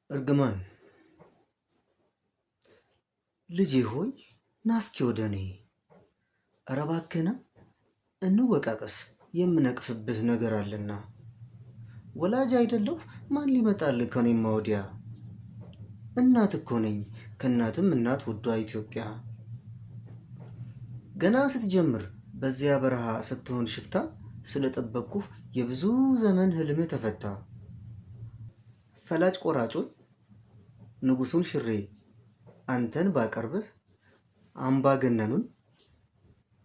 እርግማን ልጄ ሆይ ና እስኪ ወደ እኔ። ኧረ እባክህና እንወቃቀስ፣ የምነቅፍብህ ነገር አለና። ወላጅ አይደለሁ ማን ሊመጣልህ ከኔማ ወዲያ። እናት እኮ ነኝ ከእናትም እናት ውዷ ኢትዮጵያ። ገና ስትጀምር በዚያ በረሃ ስትሆን ሽፍታ፣ ስለጠበቅኩህ የብዙ ዘመን ህልምህ ተፈታ። ፈላጭ ቆራጩን ንጉሱን ሽሬ አንተን ባቀርብህ፣ አምባገነኑን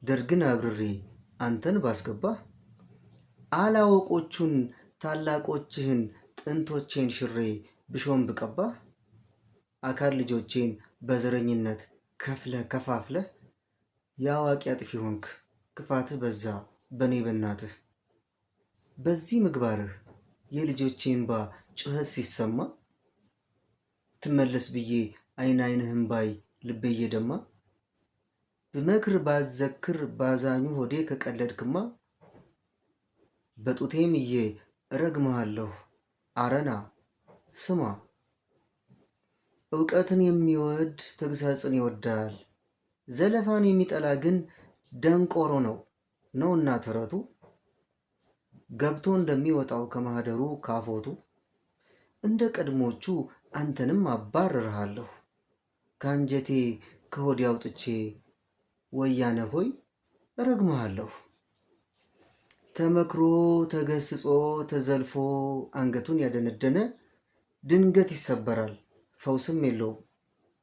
ደርግን አብርሬ አንተን ባስገባህ፣ አላወቆቹን ታላቆችህን ጥንቶቼን ሽሬ ብሾም ብቀባህ፣ አካል ልጆቼን በዘረኝነት ከፍለህ ከፋፍለህ፣ የአዋቂ አጥፊ ሆንክ ክፋትህ በዛ በኔ በናትህ። በዚህ ምግባርህ የልጆቼ እንባ ጩኸት ሲሰማ፣ ትመለስ ብዬ አይን አይንህን ባይ ልቤ እየደማ፣ ብመክር ባዘክር ባዛኙ ሆዴ ከቀለድክማ፣ በጡቴ ምዬ እረግምሃለሁ አረና ስማ። እውቀትን የሚወድ ተግሳጽን ይወዳል፣ ዘለፋን የሚጠላ ግን ደንቆሮ ነው ነውና ተረቱ። ገብቶ እንደሚወጣው ከማህደሩ ካፎቱ፣ እንደ ቀድሞቹ አንተንም አባርርሃለሁ ከአንጀቴ ከሆዴ አውጥቼ ወያነ ሆይ እረግምሃለሁ። ተመክሮ ተገስጾ ተዘልፎ አንገቱን ያደነደነ ድንገት ይሰበራል ፈውስም የለውም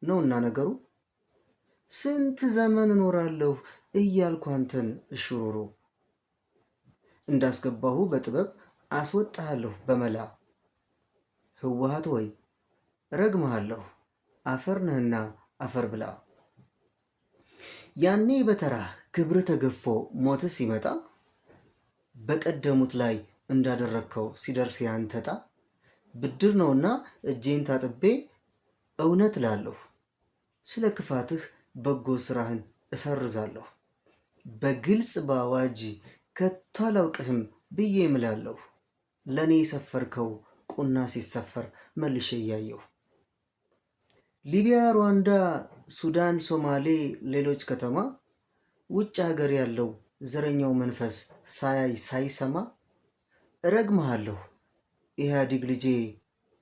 ነውና ነገሩ። ስንት ዘመን እኖራለሁ እያልኩ አንተን እሽሩሩ፣ እንዳስገባሁ በጥበብ አስወጣሃለሁ በመላ። ህወሓት ወይ እረግምሃለሁ አፈር ነህና አፈር ብላ። ያኔ በተራህ ክብር ተገፎ ሞት ሲመጣ፣ በቀደሙት ላይ እንዳደረግከው ሲደርስ ያንተ ዕጣ፣ ብድር ነውና እጄን ታጥቤ እውነት እላለሁ፣ ስለ ክፋትህ በጎ ስራህን እሰርዛለሁ። በግልጽ በአዋጅ ከቶ አላውቅህም ብዬ እምላለሁ፣ ለእኔ የሰፈርከው ቁና ሲሰፈር መልሼ እያየሁ። ሊቢያ፣ ሩዋንዳ፣ ሱዳን፣ ሶማሌ፣ ሌሎች ከተማ፣ ውጭ ሀገር ያለው ዘረኛው መንፈስ ሳያይ ሳይሰማ፣ እረግምሃለሁ ኢህአዲግ ልጄ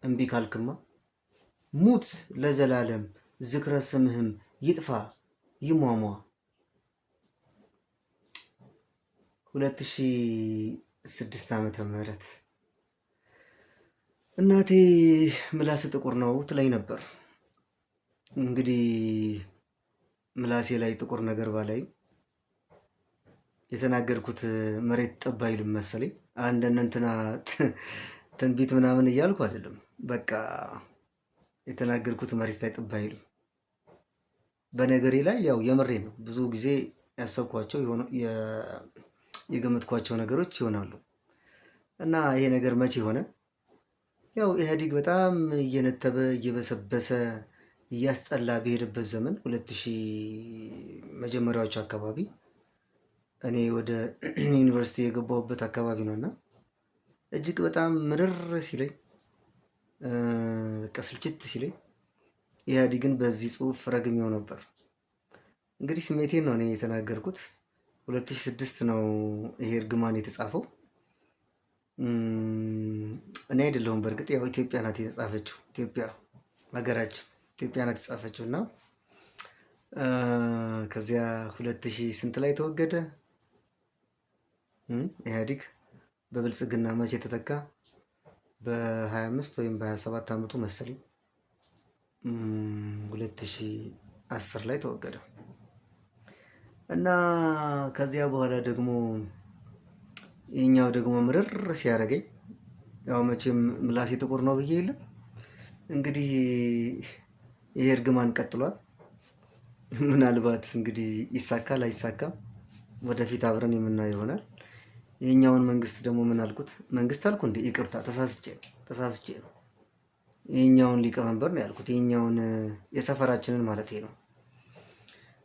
እምቢ ካልክማ። ሙት ለዘላለም ዝክረ ስምህም ይጥፋ ይሟሟ። 2006 ዓመተ ምህረት እናቴ ምላስ ጥቁር ነው ትለኝ ነበር። እንግዲህ ምላሴ ላይ ጥቁር ነገር ባላይ የተናገርኩት መሬት ጠብ አይልም መሰለኝ። አንደነ እንትና ትንቢት ምናምን እያልኩ አይደለም። በቃ የተናገርኩት መሬት ላይ ጠብ አይልም። በነገሬ ላይ ያው የምሬን ነው። ብዙ ጊዜ ያሰብኳቸው የገመትኳቸው ነገሮች ይሆናሉ እና ይሄ ነገር መቼ ሆነ? ያው ኢህአዲግ በጣም እየነተበ እየበሰበሰ እያስጠላ በሄደበት ዘመን 2000 መጀመሪያዎቹ አካባቢ እኔ ወደ ዩኒቨርሲቲ የገባሁበት አካባቢ ነው እና እጅግ በጣም ምርር ሲለኝ ቀስልችት ሲለኝ ኢህአዲግን በዚህ ጽሁፍ ረግሜው ነበር። እንግዲህ ስሜቴን ነው እኔ የተናገርኩት። 2006 ነው ይሄ እርግማን የተጻፈው። እኔ አይደለሁም። በእርግጥ ያው ኢትዮጵያ ናት የተጻፈችው። ኢትዮጵያ ሀገራችን ኢትዮጵያ ናት የተጻፈችው እና ከዚያ 2000 ስንት ላይ ተወገደ ኢህአዲግ በብልጽግና መቼ ተተካ? በ25 ወይም በ27 ዓመቱ መሰለኝ 2010 ላይ ተወገደ እና ከዚያ በኋላ ደግሞ ይህኛው ደግሞ ምርር ሲያደርገኝ፣ ያው መቼም ምላሴ ጥቁር ነው ብዬ የለም እንግዲህ ይሄ እርግማን ቀጥሏል። ምናልባት እንግዲህ ይሳካል አይሳካም ወደፊት አብረን የምናየው ይሆናል። ይህኛውን መንግስት ደግሞ ምን አልኩት? መንግስት አልኩ እንዴ? ይቅርታ ተሳስቼ ነው። ይህኛውን ሊቀመንበር ነው ያልኩት። ይህኛውን የሰፈራችንን ማለት ነው።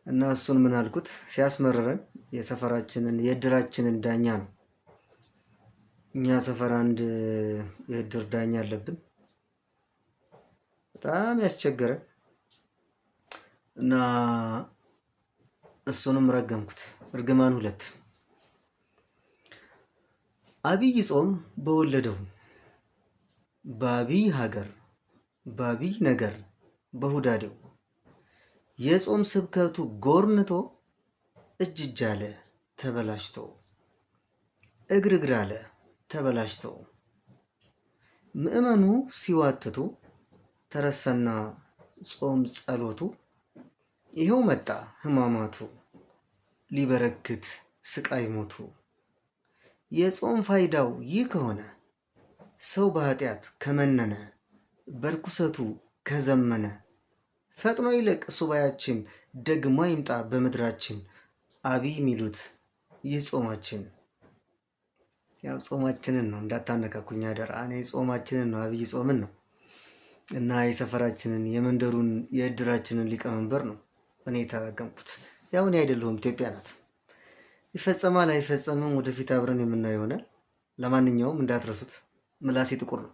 እና እሱን ምን አልኩት? ሲያስመርረን የሰፈራችንን የእድራችንን ዳኛ ነው። እኛ ሰፈር አንድ የእድር ዳኛ አለብን። በጣም ያስቸገረ እና እሱንም ረገምኩት። እርግማን 2 አብይ ጾም በወለደው በአብይ ሀገር በአብይ ነገር በሁዳዴው የጾም ስብከቱ ጎርንቶ እጅ እጅ አለ ተበላሽቶ እግር እግር አለ ተበላሽቶ ምእመኑ ሲዋትቱ ተረሳና ጾም ጸሎቱ ይኸው መጣ ሕማማቱ ሊበረክት ስቃይ ሞቱ። የጾም ፋይዳው ይህ ከሆነ ሰው በኃጢአት ከመነነ በርኩሰቱ ከዘመነ ፈጥኖ ይለቅ ሱባያችን ደግሞ ይምጣ በምድራችን አብይ ሚሉት ይህ ጾማችን። ያው ጾማችንን ነው እንዳታነካኩኝ አደራ። እኔ ጾማችንን ነው አብይ ጾምን ነው እና የሰፈራችንን የመንደሩን የእድራችንን ሊቀመንበር ነው እኔ የተረገምኩት። ያው እኔ አይደለሁም ኢትዮጵያ ናት። ይፈጸማል አይፈጸምም ወደፊት አብረን የምናየው ይሆናል። ለማንኛውም እንዳትረሱት ምላሴ ጥቁር ነው።